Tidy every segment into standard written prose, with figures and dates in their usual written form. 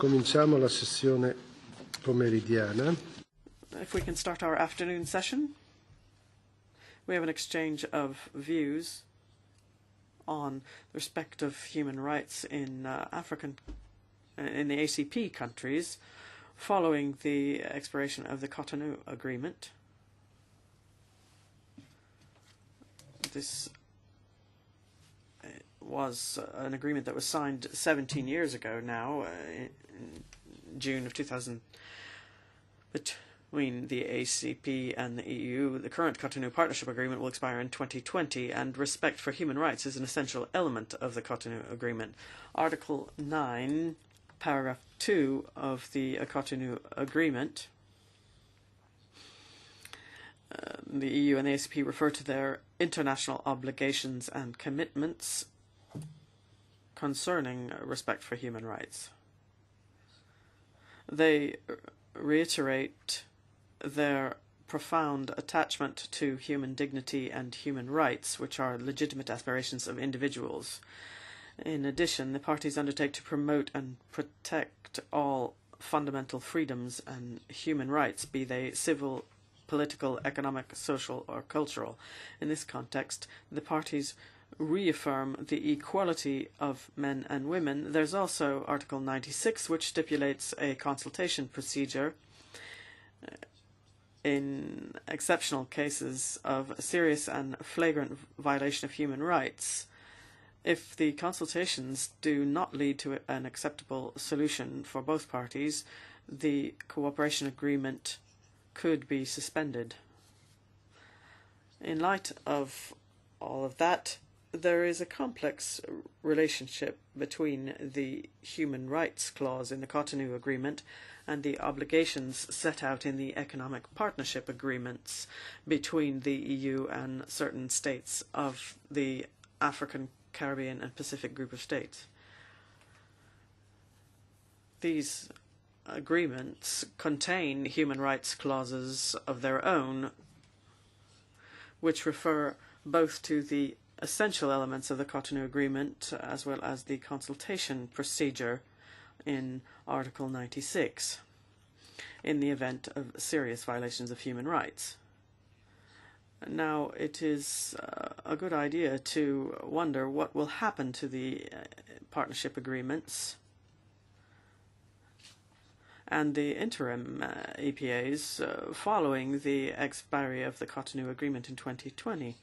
Cominciamo la sessione pomeridiana. If we can start our afternoon session. We have an exchange of views on the respect of human rights in in the ACP countries following the expiration of the Cotonou Agreement. This was an agreement that was signed 17 years ago now, in June of 2000, between the ACP and the EU. The current Cotonou Partnership Agreement will expire in 2020, and respect for human rights is an essential element of the Cotonou Agreement. Article 9, paragraph 2 of the Cotonou Agreement, the EU and the ACP refer to their international obligations and commitments concerning respect for human rights. They reiterate their profound attachment to human dignity and human rights, which are legitimate aspirations of individuals. In addition, the parties undertake to promote and protect all fundamental freedoms and human rights, be they civil, political, economic, social, or cultural. In this context, the parties reaffirm the equality of men and women. There's also Article 96, which stipulates a consultation procedure in exceptional cases of serious and flagrant violation of human rights. If the consultations do not lead to an acceptable solution for both parties, the cooperation agreement could be suspended. In light of all of that, there is a complex relationship between the human rights clause in the Cotonou Agreement and the obligations set out in the economic partnership agreements between the EU and certain states of the African, Caribbean and Pacific group of states. These agreements contain human rights clauses of their own, which refer both to the essential elements of the Cotonou Agreement as well as the consultation procedure in Article 96 in the event of serious violations of human rights. Now, it is a good idea to wonder what will happen to the partnership agreements and the interim EPAs following the expiry of the Cotonou Agreement in 2020.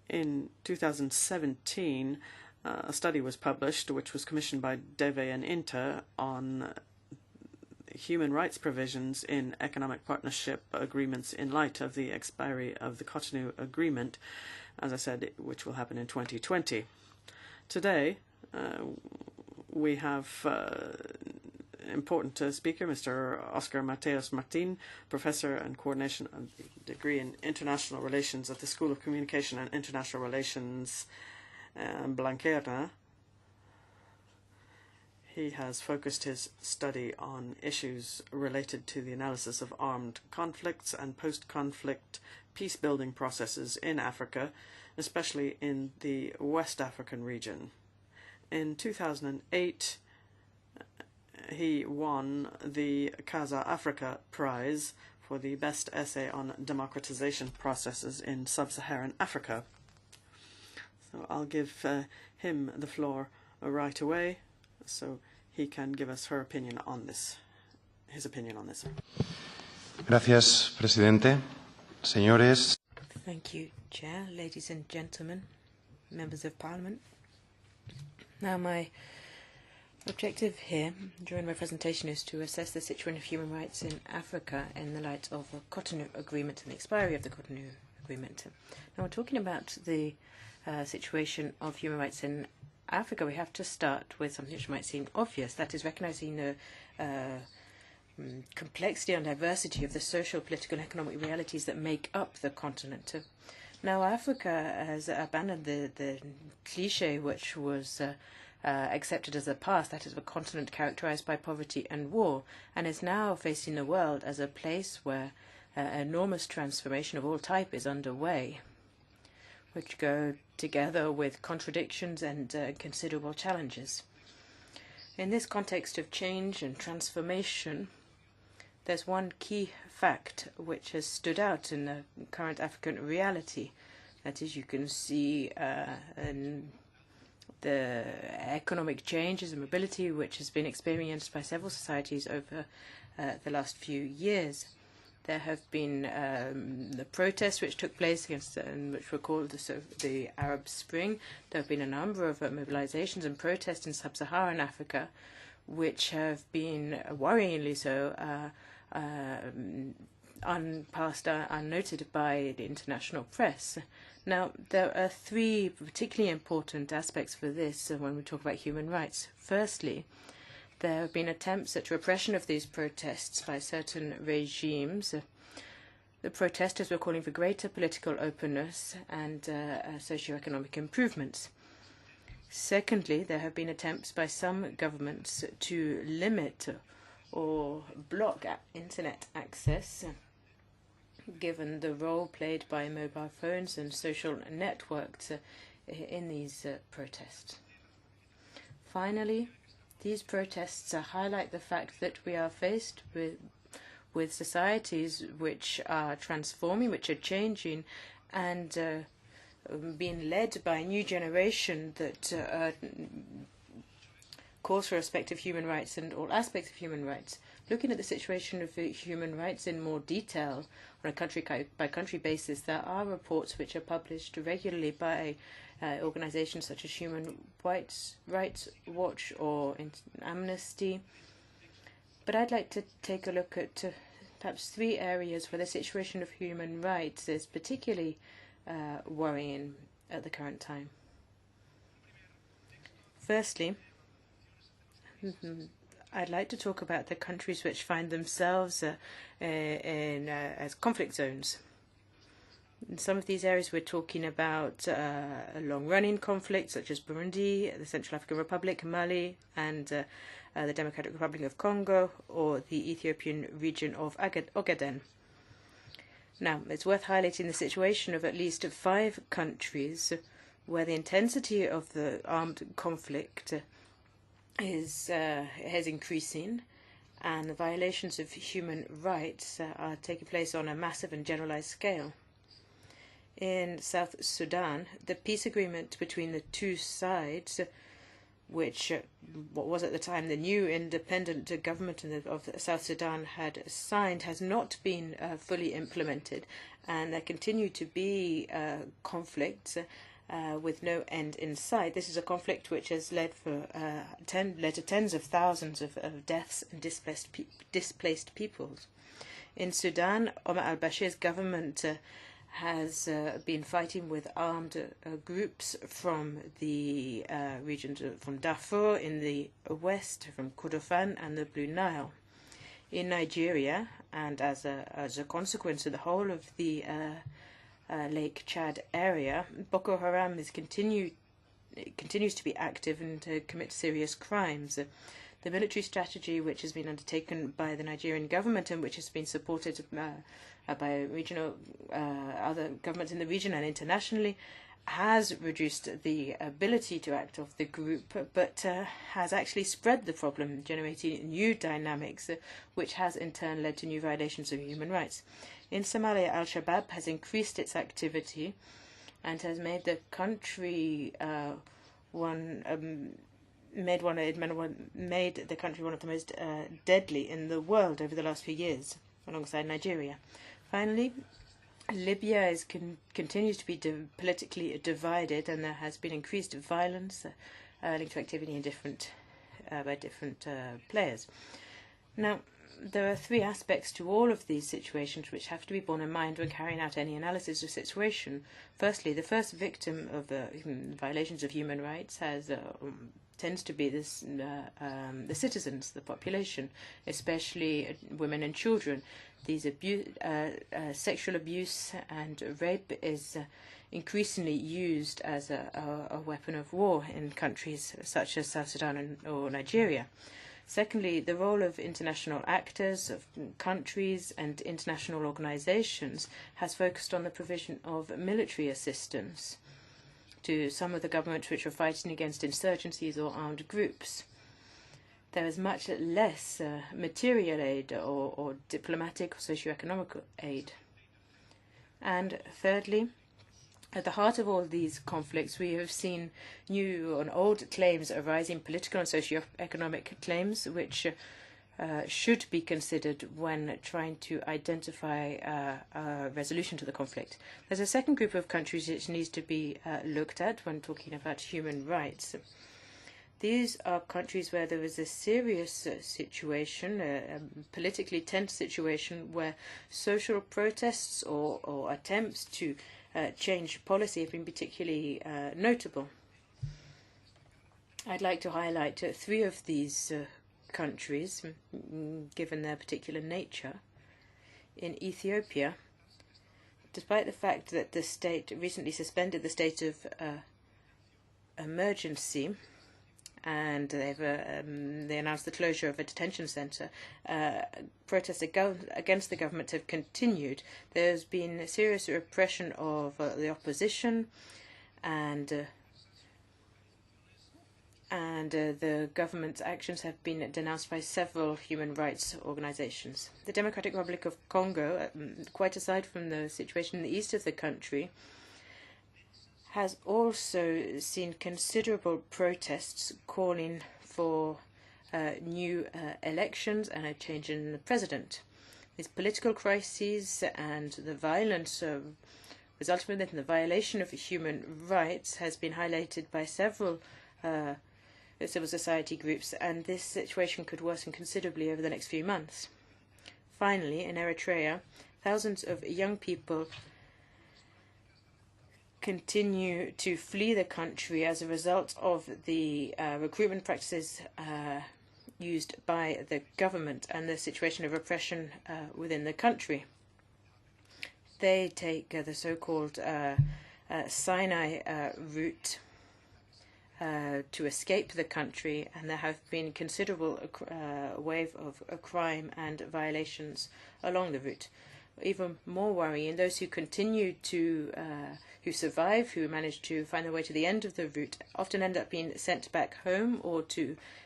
In 2017, a study was published, which was commissioned by DEVE and INTA, on human rights provisions in economic partnership agreements in light of the expiry of the Cotonou Agreement, as I said, which will happen in 2020. Today, we have important speaker, Mr. Oscar Mateos Martin, professor and coordination of the degree in international relations at the School of Communication and International Relations, Blanquerna. He has focused his study on issues related to the analysis of armed conflicts and post-conflict peace-building processes in Africa, especially in the West African region. In 2008, he won the Casa Africa Prize for the best essay on democratization processes in sub-Saharan Africa. So I'll give him the floor right away, so he can give us his opinion on this. Gracias, Presidente. Señores. Thank you, Chair, ladies and gentlemen, members of Parliament. Now, my objective here during my presentation is to assess the situation of human rights in Africa in the light of the Cotonou Agreement and the expiry of the Cotonou Agreement. Now, we're talking about the situation of human rights in Africa. We have to start with something which might seem obvious, that is recognizing the complexity and diversity of the social, political and economic realities that make up the continent. Now, Africa has abandoned the cliche which was accepted as the past, that is, a continent characterized by poverty and war, and is now facing the world as a place where enormous transformation of all type is underway, which go together with contradictions and considerable challenges. In this context of change and transformation, there's one key fact which has stood out in the current African reality. That is, you can see the economic changes and mobility which has been experienced by several societies over the last few years. There have been the protests which took place against, which were called the Arab Spring. There have been a number of mobilizations and protests in sub-Saharan Africa, which have been worryingly so passed unnoted by the international press. Now, there are three particularly important aspects for this when we talk about human rights. Firstly, there have been attempts at repression of these protests by certain regimes. The protesters were calling for greater political openness and socioeconomic improvements. Secondly, there have been attempts by some governments to limit or block internet access, given the role played by mobile phones and social networks in these protests. Finally, these protests highlight the fact that we are faced with societies which are transforming, which are changing, and being led by a new generation that calls for respect of human rights and all aspects of human rights. Looking at the situation of human rights in more detail on a country-by-country basis, there are reports which are published regularly by organizations such as Human Rights Watch or Amnesty. But I'd like to take a look at perhaps three areas where the situation of human rights is particularly worrying at the current time. Firstly, I'd like to talk about the countries which find themselves as conflict zones. In some of these areas, we're talking about long-running conflicts such as Burundi, the Central African Republic, Mali, and the Democratic Republic of Congo, or the Ethiopian region of Ogaden. Now, it's worth highlighting the situation of at least 5 countries where the intensity of the armed conflict is increasing, and the violations of human rights are taking place on a massive and generalized scale. In South Sudan, the peace agreement between the two sides, which what was at the time the new independent government of South Sudan had signed, has not been fully implemented, and there continue to be conflicts with no end in sight. This is a conflict which has led to tens of thousands of deaths and displaced peoples. In Sudan, Omar al-Bashir's government has been fighting with armed groups from the regions from Darfur in the west, from Kordofan and the Blue Nile. In Nigeria, and as a consequence of the whole of the Lake Chad area, Boko Haram continues to be active and to commit serious crimes. The military strategy which has been undertaken by the Nigerian government and which has been supported by regional other governments in the region and internationally has reduced the ability to act of the group, but has actually spread the problem, generating new dynamics, which has in turn led to new violations of human rights. In Somalia, Al-Shabaab has increased its activity and has made the country one of the most deadly in the world over the last few years, alongside Nigeria. Finally, Libya continues to be politically divided, and there has been increased violence linked to activity by different players. Now, there are 3 aspects to all of these situations which have to be borne in mind when carrying out any analysis of the situation. Firstly, the first victim of violations of human rights tends to be the citizens, the population, especially women and children. These sexual abuse and rape is increasingly used as a weapon of war in countries such as South Sudan or Nigeria. Secondly, the role of international actors, of countries and international organizations has focused on the provision of military assistance to some of the governments which are fighting against insurgencies or armed groups. there is much less material aid or diplomatic or socioeconomic aid. And thirdly, at the heart of all these conflicts, we have seen new and old claims arising, political and socio-economic claims, which should be considered when trying to identify a resolution to the conflict. There's a second group of countries which needs to be looked at when talking about human rights. These are countries where there is a serious situation, a politically tense situation, where social protests or attempts to change policy have been particularly notable. I'd like to highlight three of these countries, given their particular nature. In Ethiopia, despite the fact that the state recently suspended the state of emergency, and they announced the closure of a detention centre, protests against the government have continued. There's been serious repression of the opposition, and the government's actions have been denounced by several human rights organizations. The Democratic Republic of Congo, quite aside from the situation in the east of the country, has also seen considerable protests calling for new elections and a change in the president. These political crises and the violence resulting in the violation of human rights has been highlighted by several civil society groups, and this situation could worsen considerably over the next few months. Finally, in Eritrea, thousands of young people continue to flee the country as a result of the recruitment practices used by the government and the situation of repression within the country. They take the so-called Sinai route to escape the country, and there have been considerable wave of crime and violations along the route. Even more worrying, those who continue to who survive, who manage to find their way to the end of the route, often end up being sent back home or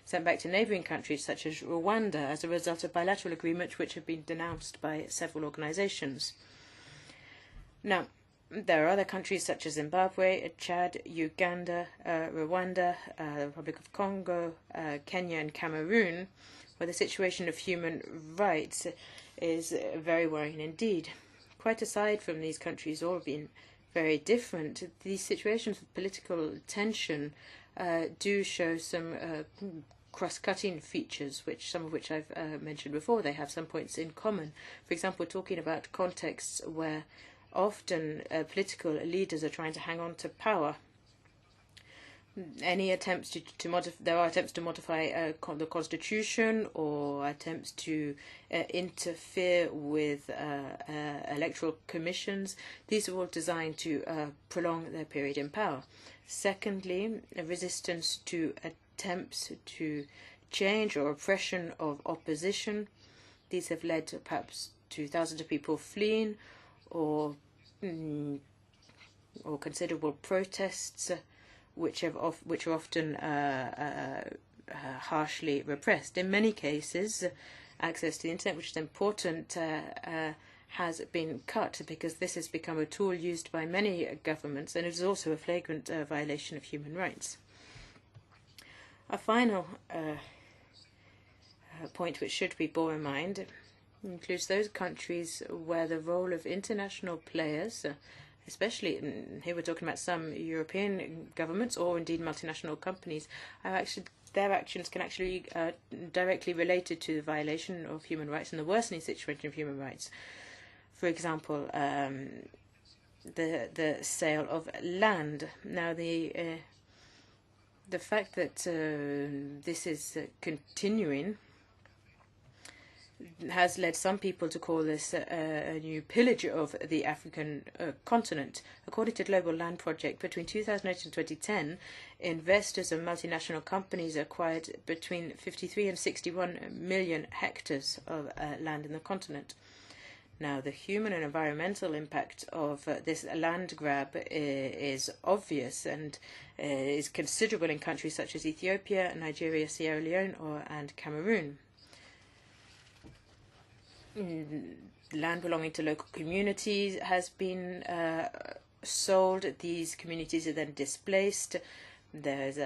sent back to neighbouring countries such as Rwanda as a result of bilateral agreements which have been denounced by several organisations. Now, there are other countries such as Zimbabwe, Chad, Uganda, Rwanda, the Republic of Congo, Kenya and Cameroon, where the situation of human rights is very worrying indeed. Quite aside from these countries all being very different, these situations of political tension do show some cross-cutting features, some of which I've mentioned before. They have some points in common. For example, we're talking about contexts where often political leaders are trying to hang on to power. Any attempts there are attempts to modify the constitution or attempts to interfere with electoral commissions. These are all designed to prolong their period in power. Secondly, a resistance to attempts to change or oppression of opposition. These have led to perhaps to thousands of people fleeing or considerable protests, which are often harshly repressed. In many cases, access to the internet, which is important, has been cut because this has become a tool used by many governments, and it is also a flagrant violation of human rights. A final point which should be borne in mind includes those countries where the role of international players, especially here we're talking about some European governments or indeed multinational companies, their actions can actually directly related to the violation of human rights and the worsening situation of human rights. For example, the sale of land. Now, the fact that this is continuing has led some people to call this a new pillage of the African continent. According to Global Land Project, between 2008 and 2010, investors and multinational companies acquired between 53 and 61 million hectares of land in the continent. Now, the human and environmental impact of this land grab is obvious and is considerable in countries such as Ethiopia, Nigeria, Sierra Leone, and Cameroon. Land belonging to local communities has been sold. These communities are then displaced. There's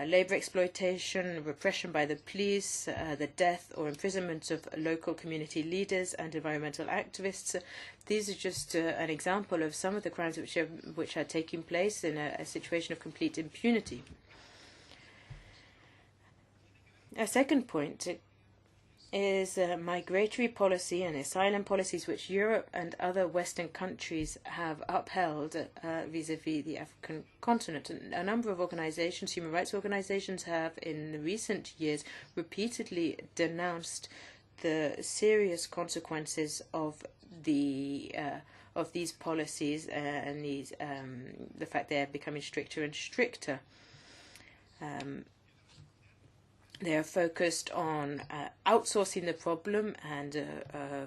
labour exploitation, repression by the police, the death or imprisonment of local community leaders and environmental activists. These are just an example of some of the crimes which are taking place in a situation of complete impunity. A second point is migratory policy and asylum policies which Europe and other Western countries have upheld vis-à-vis the African continent. A number of organizations, human rights organizations, have in recent years repeatedly denounced the serious consequences of these policies and the fact they are becoming stricter and stricter. They are focused on outsourcing the problem and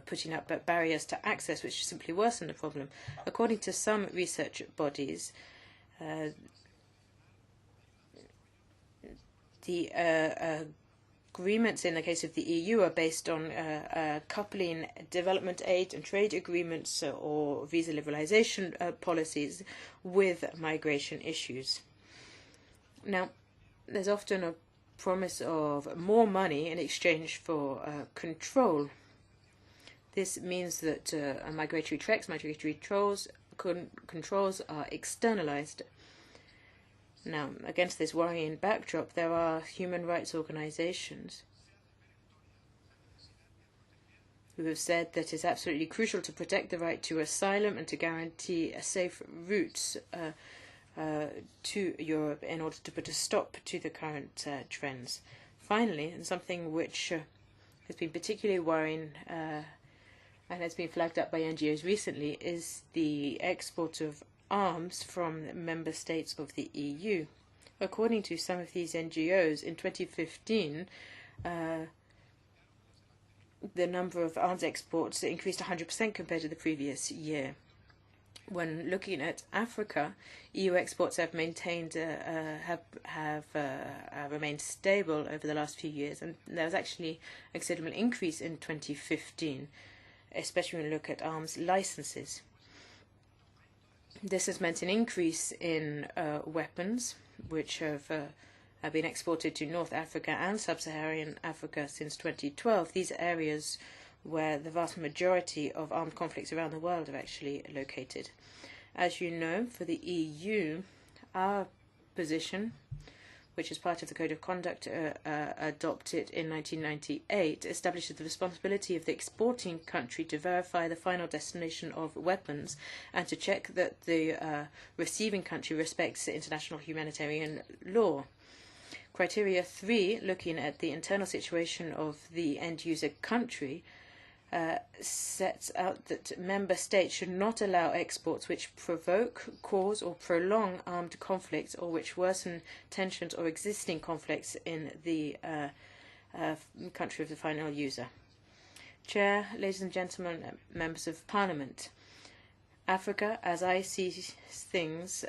putting up barriers to access, which simply worsen the problem. According to some research bodies, the agreements in the case of the EU are based on coupling development aid and trade agreements or visa liberalization policies with migration issues. Now, there's often a promise of more money in exchange for control. This means that migratory treks, migratory controls are externalized. Now, against this worrying backdrop, there are human rights organizations who have said that it's absolutely crucial to protect the right to asylum and to guarantee safe routes to Europe in order to put a stop to the current trends. Finally, and something which has been particularly worrying and has been flagged up by NGOs recently, is the export of arms from member states of the EU. According to some of these NGOs, in 2015, the number of arms exports increased 100% compared to the previous year. When looking at Africa, EU exports have maintained have remained stable over the last few years, and there was actually a considerable increase in 2015, especially when we look at arms licenses. This has meant an increase in weapons, which have been exported to North Africa and Sub-Saharan Africa since 2012. These areas where the vast majority of armed conflicts around the world are actually located. As you know, for the EU, our position, which is part of the Code of Conduct adopted in 1998, establishes the responsibility of the exporting country to verify the final destination of weapons and to check that the receiving country respects international humanitarian law. Criteria 3, looking at the internal situation of the end-user country, sets out that member states should not allow exports which provoke, cause or prolong armed conflicts or which worsen tensions or existing conflicts in the country of the final user. Chair, ladies and gentlemen, members of Parliament, Africa, as I see things,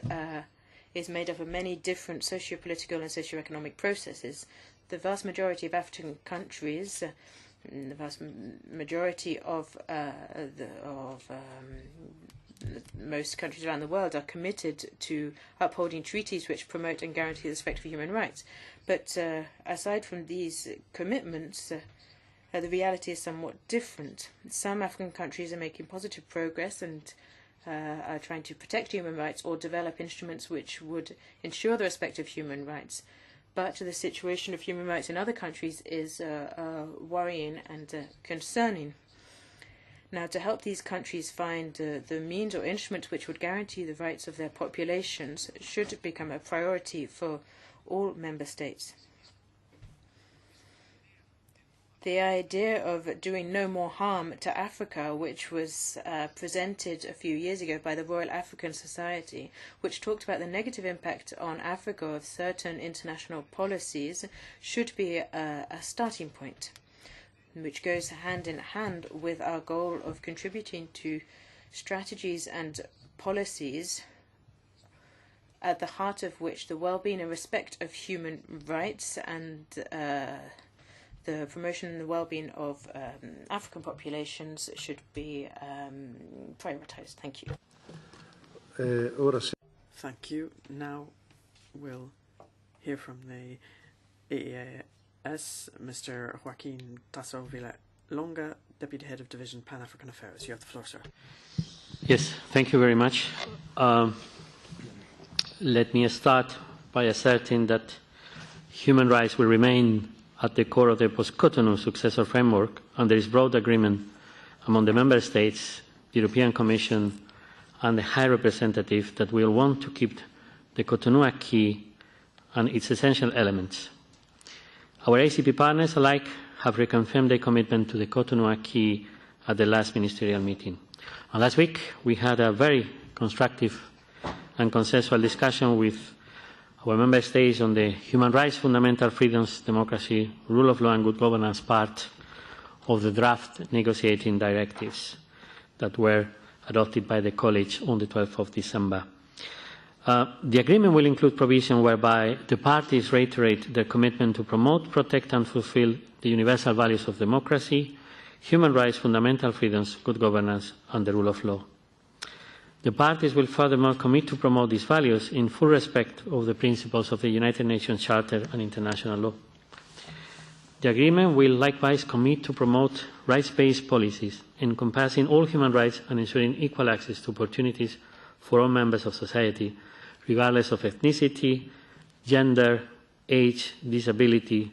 is made up of many different socio-political and socio-economic processes. The vast majority of African countries, the vast majority of most countries around the world, are committed to upholding treaties which promote and guarantee the respect for human rights. But aside from these commitments, the reality is somewhat different. Some African countries are making positive progress and are trying to protect human rights or develop instruments which would ensure the respect of human rights. But the situation of human rights in other countries is worrying and concerning. Now, to help these countries find the means or instruments which would guarantee the rights of their populations should become a priority for all member states. The idea of doing no more harm to Africa, which was presented a few years ago by the Royal African Society, which talked about the negative impact on Africa of certain international policies, should be a starting point. which goes hand in hand with our goal of contributing to strategies and policies at the heart of which the well-being and respect of human rights and the promotion and the well-being of African populations should be prioritized. Thank you. Thank you. Now we'll hear from the EEAS, Mr. Joaquin Tasso Villalonga, Deputy Head of Division Pan-African Affairs. You have the floor, sir. Yes, thank you very much. Let me start by asserting that human rights will remain at the core of the post-Cotonou successor framework, and there is broad agreement among the Member States, the European Commission, and the High Representative that we will want to keep the Cotonou Acquis and its essential elements. Our ACP partners alike have reconfirmed their commitment to the Cotonou Acquis at the last ministerial meeting. And last week, we had a very constructive and consensual discussion with our Member States on the human rights, fundamental freedoms, democracy, rule of law and good governance part of the draft negotiating directives that were adopted by the College on the 12th of December. The agreement will include provision whereby the parties reiterate their commitment to promote, protect and fulfil the universal values of democracy, human rights, fundamental freedoms, good governance and the rule of law. The parties will furthermore commit to promote these values in full respect of the principles of the United Nations Charter and international law. The agreement will likewise commit to promote rights-based policies encompassing all human rights and ensuring equal access to opportunities for all members of society, regardless of ethnicity, gender, age, disability,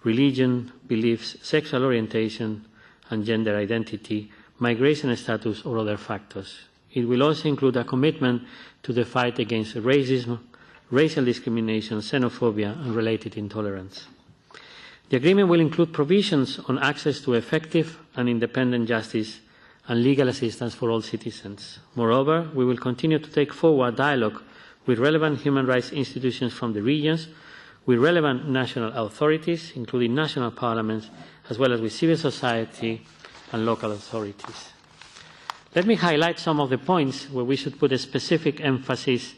religion, beliefs, sexual orientation and gender identity, migration status or other factors. It will also include a commitment to the fight against racism, racial discrimination, xenophobia and related intolerance. The agreement will include provisions on access to effective and independent justice and legal assistance for all citizens. Moreover, we will continue to take forward dialogue with relevant human rights institutions from the regions, with relevant national authorities, including national parliaments, as well as with civil society and local authorities. Let me highlight some of the points where we should put a specific emphasis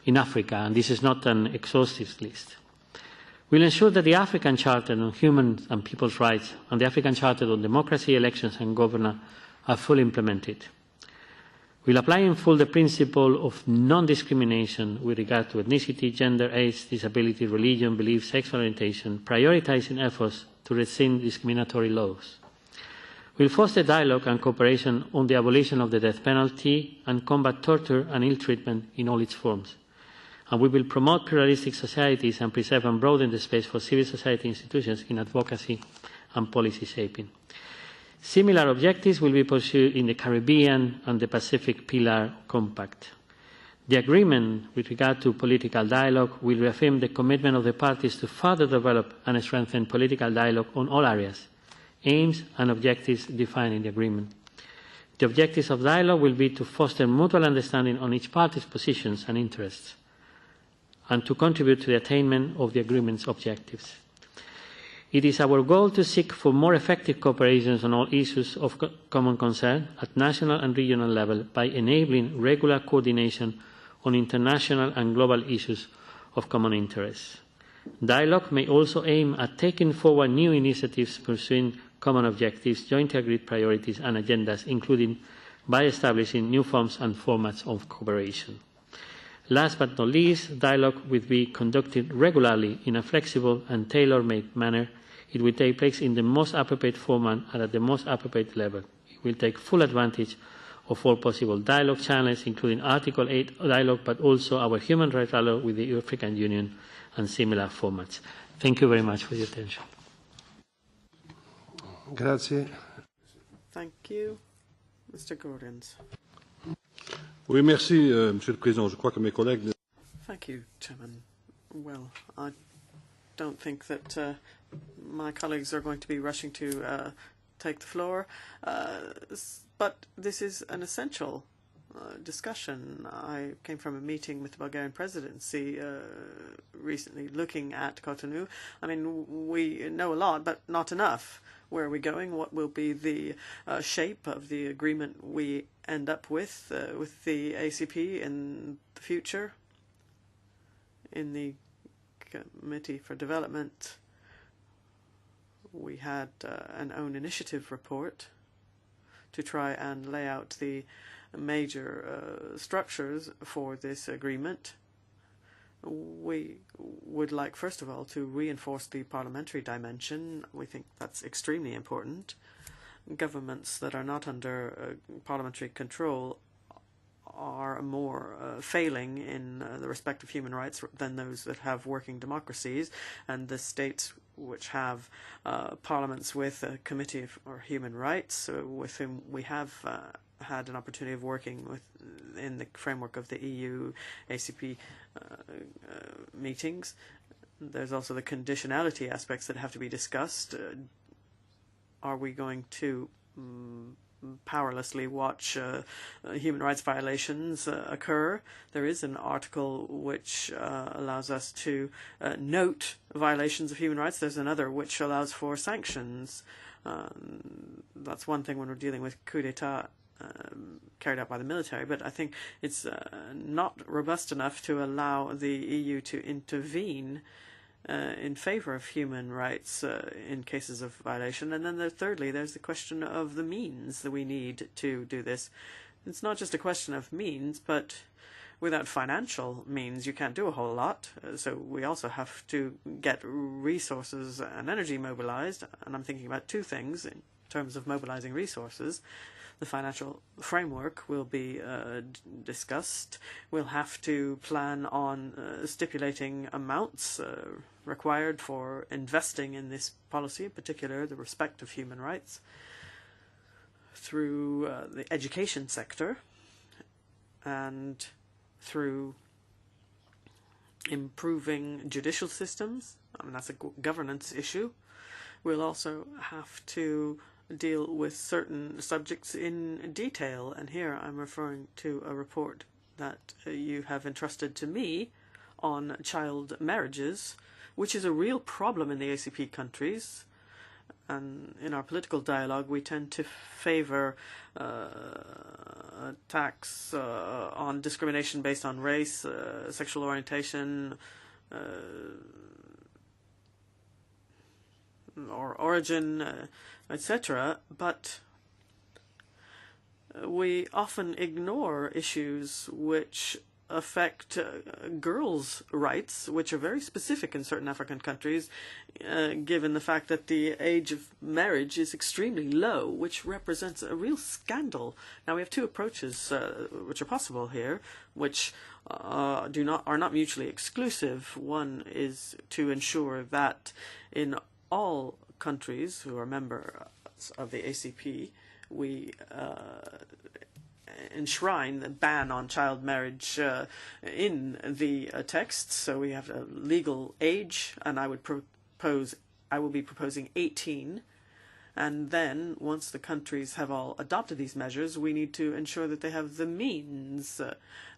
in Africa, and this is not an exhaustive list. We will ensure that the African Charter on Human and People's Rights and the African Charter on Democracy, Elections and Governance are fully implemented. We will apply in full the principle of non-discrimination with regard to ethnicity, gender, age, disability, religion, belief, sexual orientation, prioritising efforts to rescind discriminatory laws. We will foster dialogue and cooperation on the abolition of the death penalty and combat torture and ill treatment in all its forms. And we will promote pluralistic societies and preserve and broaden the space for civil society institutions in advocacy and policy shaping. Similar objectives will be pursued in the Caribbean and the Pacific Pillar Compact. The agreement with regard to political dialogue will reaffirm the commitment of the parties to further develop and strengthen political dialogue on all areas, aims and objectives defined in the agreement. The objectives of dialogue will be to foster mutual understanding on each party's positions and interests, and to contribute to the attainment of the agreement's objectives. It is our goal to seek for more effective cooperation on all issues of common concern at national and regional level by enabling regular coordination on international and global issues of common interest. Dialogue may also aim at taking forward new initiatives pursuing common objectives, jointly agreed priorities and agendas, including by establishing new forms and formats of cooperation. Last but not least, dialogue will be conducted regularly in a flexible and tailor-made manner. It will take place in the most appropriate format and at the most appropriate level. It will take full advantage of all possible dialogue channels, including Article 8 dialogue, but also our human rights dialogue with the African Union and similar formats. Thank you very much for your attention. Grazie. Thank you. Mr. Gordons. Oui, merci, Monsieur le Président. Je crois que mes collègues... Thank you, Chairman. Well, I don't think that my colleagues are going to be rushing to take the floor, but this is an essential discussion. I came from a meeting with the Bulgarian presidency recently looking at Cotonou. I mean, we know a lot, but not enough. Where are we going? What will be the shape of the agreement we end up with the ACP in the future? In the Committee for Development, we had an own initiative report to try and lay out the major structures for this agreement. We would like, first of all, to reinforce the parliamentary dimension. We think that's extremely important. Governments that are not under parliamentary control are more failing in the respect of human rights than those that have working democracies, and the states which have parliaments with a committee for human rights, with whom we have had an opportunity of working with in the framework of the EU ACP meetings. There's also the conditionality aspects that have to be discussed. Are we going to powerlessly watch human rights violations occur? There is an article which allows us to note violations of human rights. There's another which allows for sanctions. That's one thing when we're dealing with coup d'etat carried out by the military, but I think it's not robust enough to allow the EU to intervene in favor of human rights in cases of violation. And then thirdly, there's the question of the means that we need to do this. It's not just a question of means, but without financial means, you can't do a whole lot. So we also have to get resources and energy mobilized. And I'm thinking about two things in terms of mobilizing resources. The financial framework will be discussed. We'll have to plan on stipulating amounts required for investing in this policy, in particular the respect of human rights, through the education sector and through improving judicial systems. I mean, that's a governance issue. We'll also have to deal with certain subjects in detail, and here I'm referring to a report that you have entrusted to me on child marriages, which is a real problem in the ACP countries. And in our political dialogue, we tend to favor attacks on discrimination based on race, sexual orientation, or origin, etc. But we often ignore issues which affect girls' rights, which are very specific in certain African countries, given the fact that the age of marriage is extremely low, which represents a real scandal. Now, we have two approaches which are possible here, which are not mutually exclusive. One is to ensure that in all countries who are members of the ACP, we enshrine the ban on child marriage in the text. So we have a legal age, and I will be proposing 18. And then, once the countries have all adopted these measures, we need to ensure that they have the means.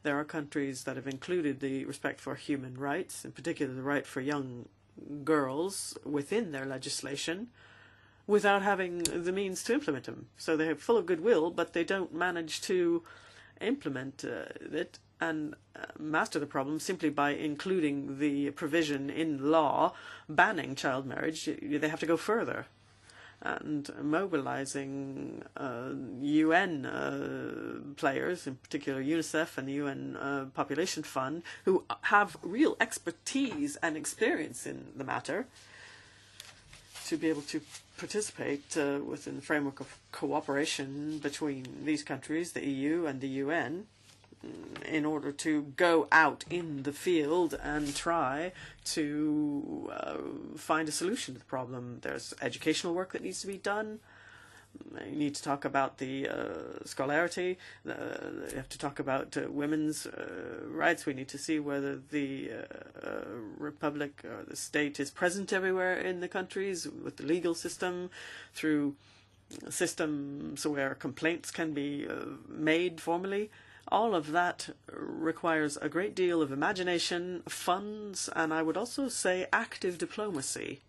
There are countries that have included the respect for human rights, in particular the right for young girls, within their legislation, without having the means to implement them. So they're full of goodwill, but they don't manage to implement it and master the problem simply by including the provision in law banning child marriage. They have to go further. And mobilizing UN players, in particular UNICEF and the UN Population Fund, who have real expertise and experience in the matter, to be able to participate within the framework of cooperation between these countries, the EU and the UN, in order to go out in the field and try to find a solution to the problem. There's educational work that needs to be done. You need to talk about the scholarity. You have to talk about women's rights. We need to see whether the republic or the state is present everywhere in the countries with the legal system, through systems where complaints can be made formally. All of that requires a great deal of imagination, funds, and I would also say active diplomacy.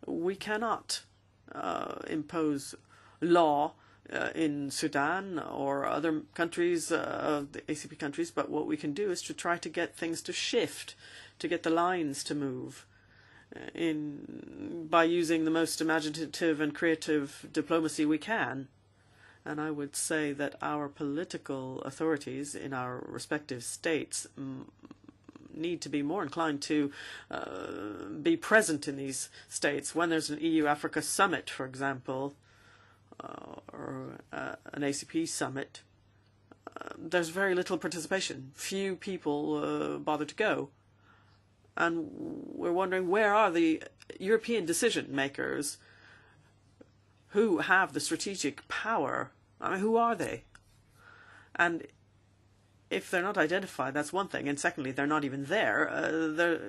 We cannot impose law in Sudan or other countries, the ACP countries, but what we can do is to try to get things to shift, to get the lines to move by using the most imaginative and creative diplomacy we can. And I would say that our political authorities in our respective states need to be more inclined to be present in these states. When there's an EU-Africa summit, for example, or an ACP summit, there's very little participation. Few people bother to go. And we're wondering, where are the European decision makers who have the strategic power? I mean, who are they? And if they're not identified, that's one thing. And secondly, they're not even there.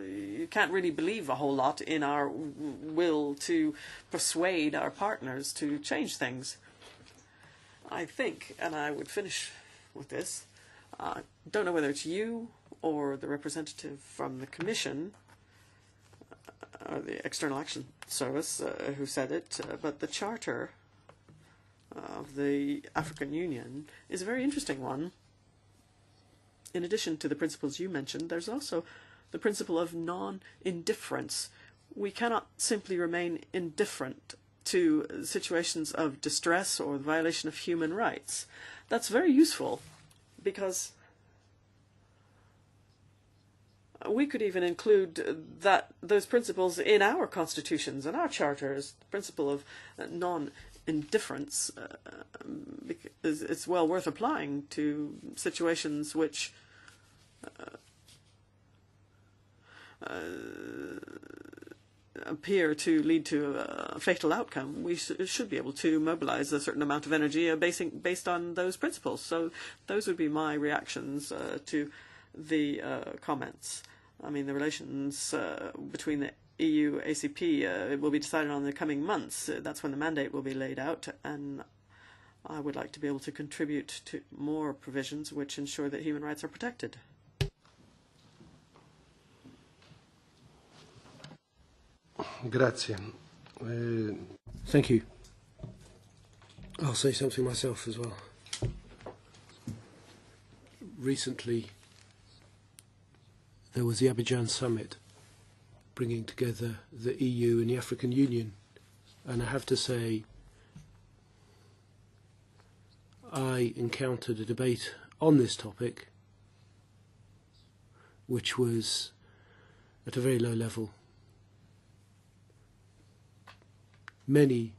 You can't really believe a whole lot in our will to persuade our partners to change things. I think, and I would finish with this, I don't know whether it's you or the representative from the Commission or the External Action Service who said it, but the Charter of the African Union is a very interesting one. In addition to the principles you mentioned, there's also the principle of non-indifference. We cannot simply remain indifferent to situations of distress or violation of human rights. That's very useful because we could even include those principles in our constitutions and our charters. The principle of non-indifference, because it's well worth applying to situations which appear to lead to a fatal outcome. We should be able to mobilize a certain amount of energy based on those principles. So those would be my reactions to the comments. I mean, the relations between the EU ACP will be decided on in the coming months. That's when the mandate will be laid out, and I would like to be able to contribute to more provisions which ensure that human rights are protected. Grazie. Thank you. I'll say something myself as well. Recently, there was the Abidjan summit bringing together the EU and the African Union. And I have to say, I encountered a debate on this topic which was at a very low level. Many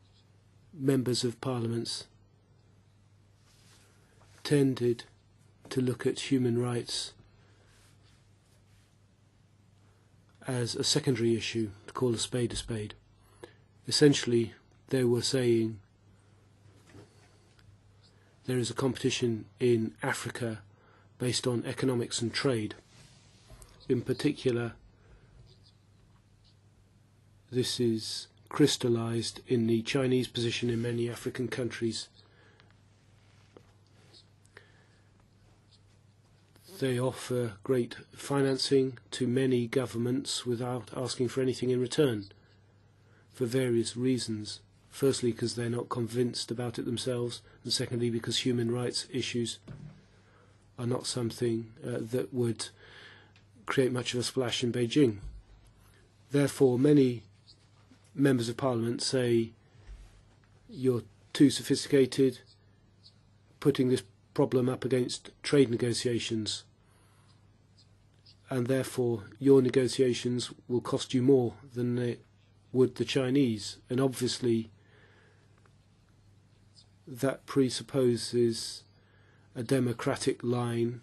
members of parliaments tended to look at human rights as a secondary issue, to call a spade a spade. Essentially, they were saying there is a competition in Africa based on economics and trade. In particular, this is crystallized in the Chinese position in many African countries. They offer great financing to many governments without asking for anything in return, for various reasons. Firstly, because they're not convinced about it themselves, and secondly, because human rights issues are not something that would create much of a splash in Beijing. Therefore, many members of parliament say you're too sophisticated, putting this problem up against trade negotiations, and therefore your negotiations will cost you more than they would the Chinese. And obviously that presupposes a democratic line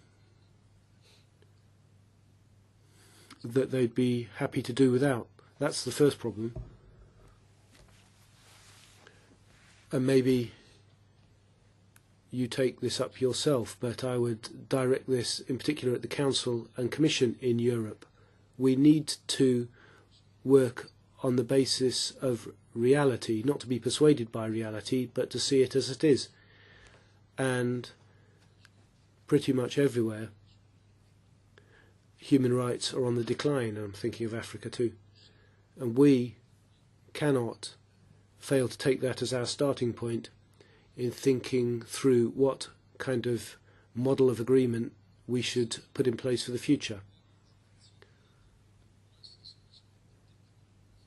that they'd be happy to do without. That's the first problem. And maybe you take this up yourself, but I would direct this in particular at the Council and Commission in Europe. We need to work on the basis of reality, not to be persuaded by reality, but to see it as it is. And pretty much everywhere, human rights are on the decline. I'm thinking of Africa too. And we cannot fail to take that as our starting point in thinking through what kind of model of agreement we should put in place for the future.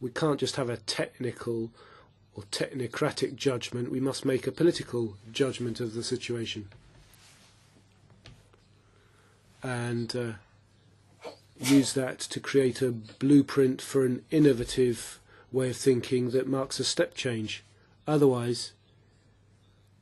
We can't just have a technical or technocratic judgment. We must make a political judgment of the situation and use that to create a blueprint for an innovative way of thinking that marks a step change. Otherwise,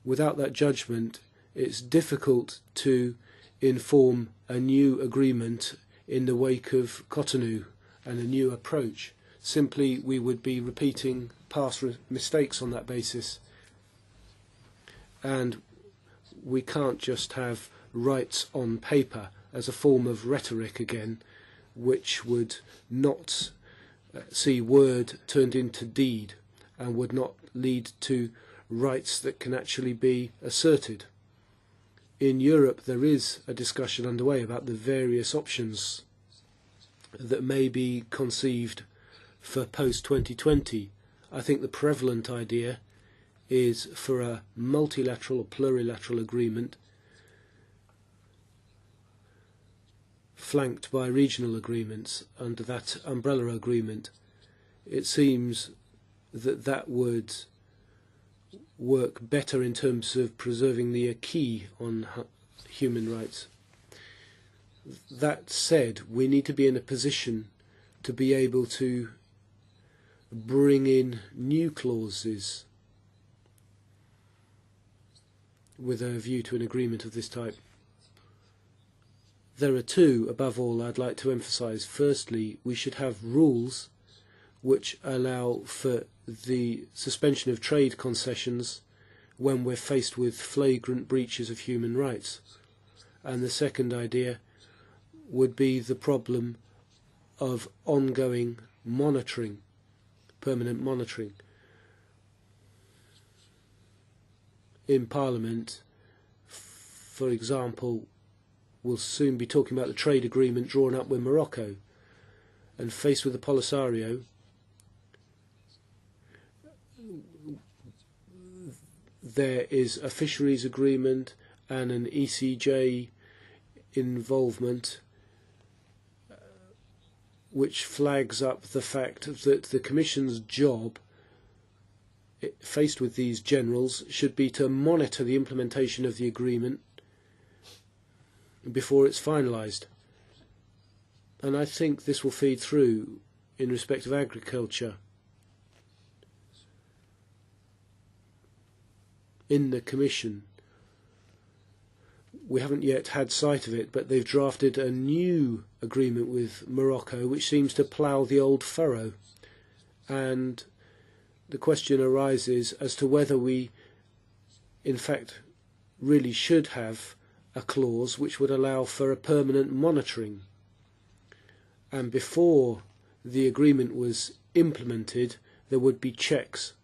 without that judgment, it's difficult to inform a new agreement in the wake of Cotonou and a new approach. Simply, we would be repeating past mistakes on that basis. And we can't just have rights on paper as a form of rhetoric again, which would not see word turned into deed and would not lead to rights that can actually be asserted. In Europe, there is a discussion underway about the various options that may be conceived for post-2020. I think the prevalent idea is for a multilateral or plurilateral agreement flanked by regional agreements under that umbrella agreement. It seems that that would work better in terms of preserving the acquis on human rights. That said, we need to be in a position to be able to bring in new clauses with a view to an agreement of this type. There are two, above all, I'd like to emphasise. Firstly, we should have rules which allow for the suspension of trade concessions when we're faced with flagrant breaches of human rights. And the second idea would be the problem of ongoing monitoring, permanent monitoring. In Parliament, for example, we'll soon be talking about the trade agreement drawn up with Morocco, and faced with the Polisario, there is a fisheries agreement and an ECJ involvement which flags up the fact that the Commission's job, faced with these generals, should be to monitor the implementation of the agreement before it's finalised. And I think this will feed through in respect of agriculture. In the Commission, we haven't yet had sight of it, but they've drafted a new agreement with Morocco which seems to plough the old furrow. And the question arises as to whether we, in fact, really should have a clause which would allow for a permanent monitoring. And before the agreement was implemented, there would be checks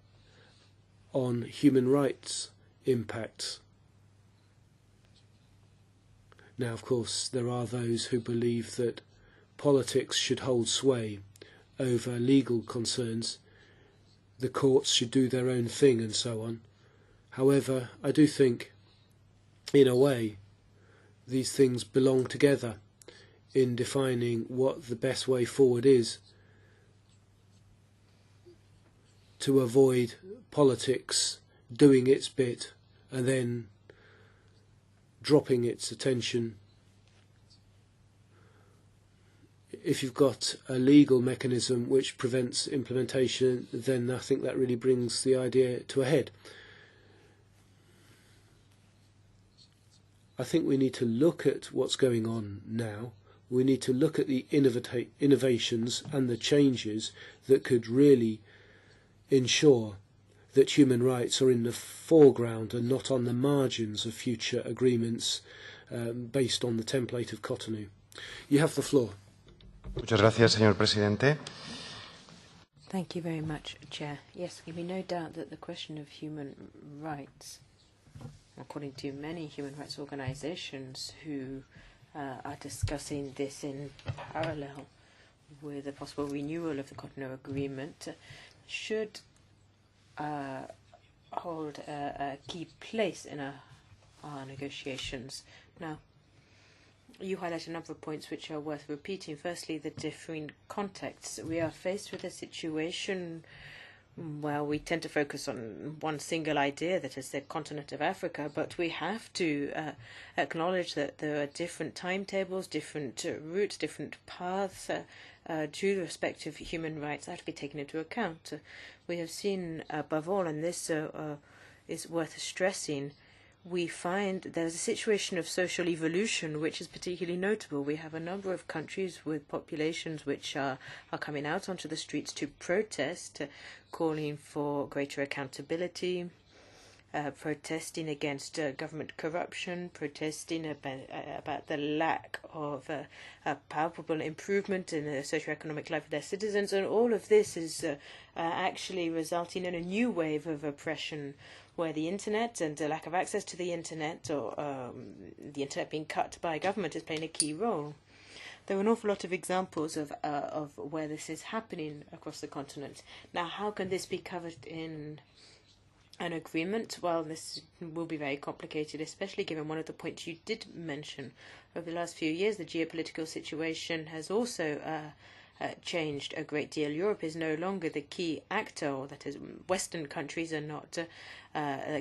on human rights impacts. Now, of course, there are those who believe that politics should hold sway over legal concerns. The courts should do their own thing and so on. However, I do think, in a way, these things belong together in defining what the best way forward is to avoid politics doing its bit and then dropping its attention. If you've got a legal mechanism which prevents implementation, then I think that really brings the idea to a head. I think we need to look at what's going on now. We need to look at the innovations and the changes that could really ensure that human rights are in the foreground and not on the margins of future agreements based on the template of Cotonou. You have the floor. Muchas gracias, señor presidente. Thank you very much, Chair. Yes, there can be no doubt that the question of human rights according to many human rights organizations who are discussing this in parallel with a possible renewal of the Cotonou Agreement, should hold a key place in our negotiations. Now, you highlight a number of points which are worth repeating. Firstly, the differing contexts. We are faced with a situation where we tend to focus on one single idea, that is the continent of Africa, but we have to acknowledge that there are different timetables, different routes, different paths to the respective human rights that have to be taken into account. We have seen, above all, and this is worth stressing, we find there's a situation of social evolution which is particularly notable. We have a number of countries with populations which are coming out onto the streets to protest, calling for greater accountability, protesting against government corruption, protesting about the lack of a palpable improvement in the socioeconomic life of their citizens, and all of this is actually resulting in a new wave of oppression, where the internet and the lack of access to the internet, or the internet being cut by government, is playing a key role. There are an awful lot of examples of where this is happening across the continent. Now, how can this be covered in an agreement? Well, this will be very complicated, especially given one of the points you did mention. Over the last few years, the geopolitical situation has also changed a great deal. Europe is no longer the key actor, or that is, Western countries are not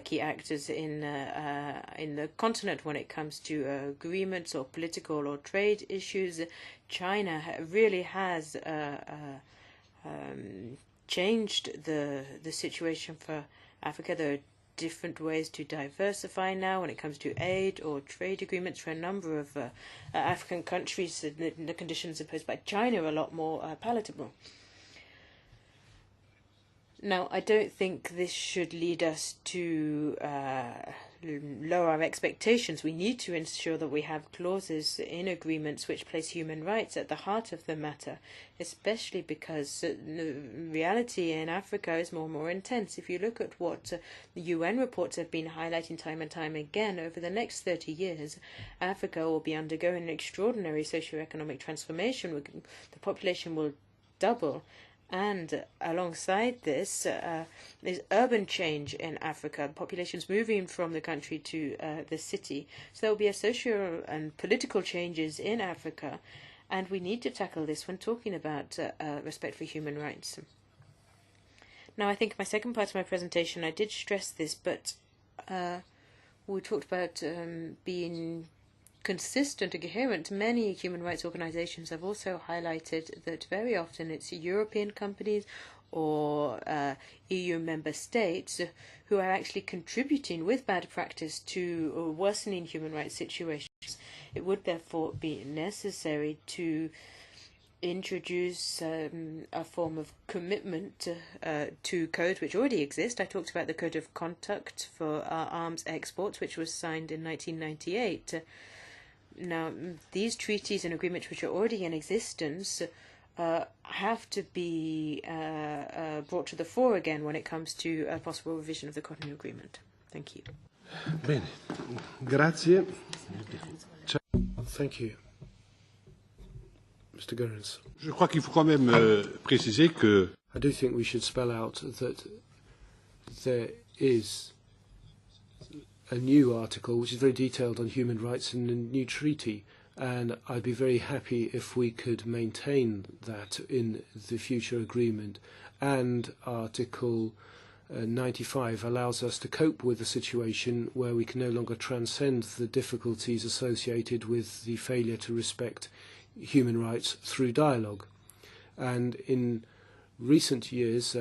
key actors in the continent when it comes to agreements or political or trade issues. China really has changed the situation for Africa. There are different ways to diversify now when it comes to aid or trade agreements for a number of African countries. The conditions imposed by China are a lot more palatable. Now, I don't think this should lead us to lower our expectations. We need to ensure that we have clauses in agreements which place human rights at the heart of the matter, especially because the reality in Africa is more and more intense. If you look at what the UN reports have been highlighting time and time again, over the next 30 years, Africa will be undergoing an extraordinary socioeconomic transformation. The population will double. And alongside this is urban change in Africa, populations moving from the country to the city. So there will be a social and political changes in Africa, and we need to tackle this when talking about respect for human rights. Now, I think my second part of my presentation, I did stress this, but we talked about being consistent and coherent. Many human rights organizations have also highlighted that very often it's European companies or EU member states who are actually contributing with bad practice to worsening human rights situations. It would therefore be necessary to introduce a form of commitment to codes which already exist. I talked about the Code of Conduct for arms exports, which was signed in 1998. Now, these treaties and agreements which are already in existence have to be brought to the fore again when it comes to a possible revision of the Cotonou Agreement. Thank you. Bene, grazie. Thank you. Mr. Goerens. Je crois qu'il faut quand même préciser que I do think we should spell out that there is a new article which is very detailed on human rights in the new treaty, and I'd be very happy if we could maintain that in the future agreement. And Article 95 allows us to cope with a situation where we can no longer transcend the difficulties associated with the failure to respect human rights through dialogue. And in recent years,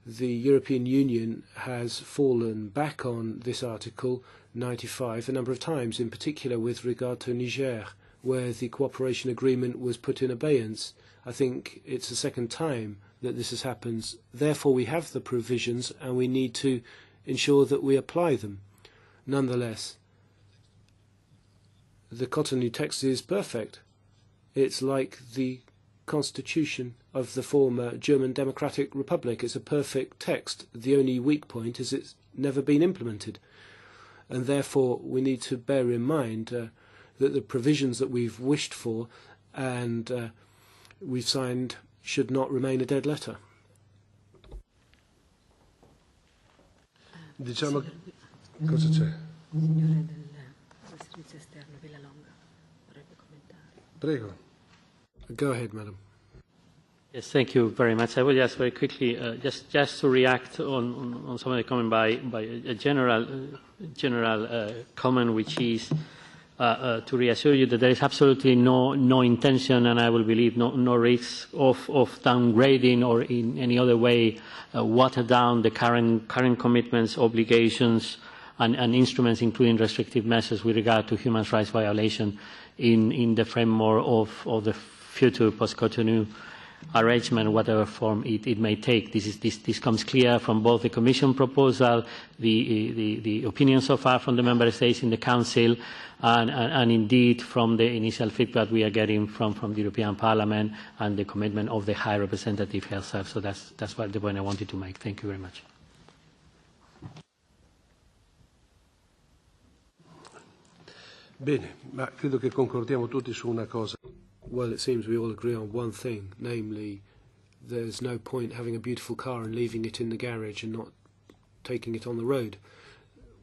the European Union has fallen back on this Article 95 a number of times, in particular with regard to Niger, where the cooperation agreement was put in abeyance. I think it's the second time that this has happened. Therefore, we have the provisions and we need to ensure that we apply them. Nonetheless, the Cotonou text is perfect. It's like the constitution of the former German Democratic Republic. It's a perfect text. The only weak point is it's never been implemented. and therefore we need to bear in mind that the provisions that we've wished for and we've signed should not remain a dead letter. Diciamo, cosa c'è? Prego. Go ahead, madam. Yes, thank you very much. I will just very quickly, just to react on some of the comment by a general comment, which is to reassure you that there is absolutely no intention, and I will believe no risk of downgrading or in any other way water down the current commitments, obligations, and instruments, including restrictive measures with regard to human rights violation in the framework of the future post-Cotonou arrangement, whatever form it may take. This comes clear from both the Commission proposal, the opinion so far from the Member States in the Council, and indeed from the initial feedback we are getting from the European Parliament and the commitment of the High Representative herself. So that's what the point I wanted to make. Thank you very much. Bene, ma credo che concordiamo tutti su una cosa. Well, it seems we all agree on one thing, namely there's no point having a beautiful car and leaving it in the garage and not taking it on the road.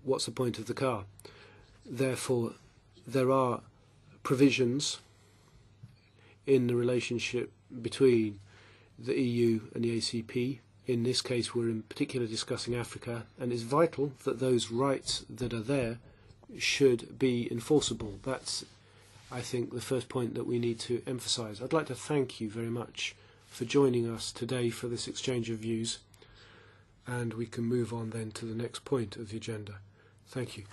What's the point of the car? Therefore, there are provisions in the relationship between the EU and the ACP. In this case, we're in particular discussing Africa, and it's vital that those rights that are there should be enforceable. That's, I think, the first point that we need to emphasise. I'd like to thank you very much for joining us today for this exchange of views, and we can move on then to the next point of the agenda. Thank you.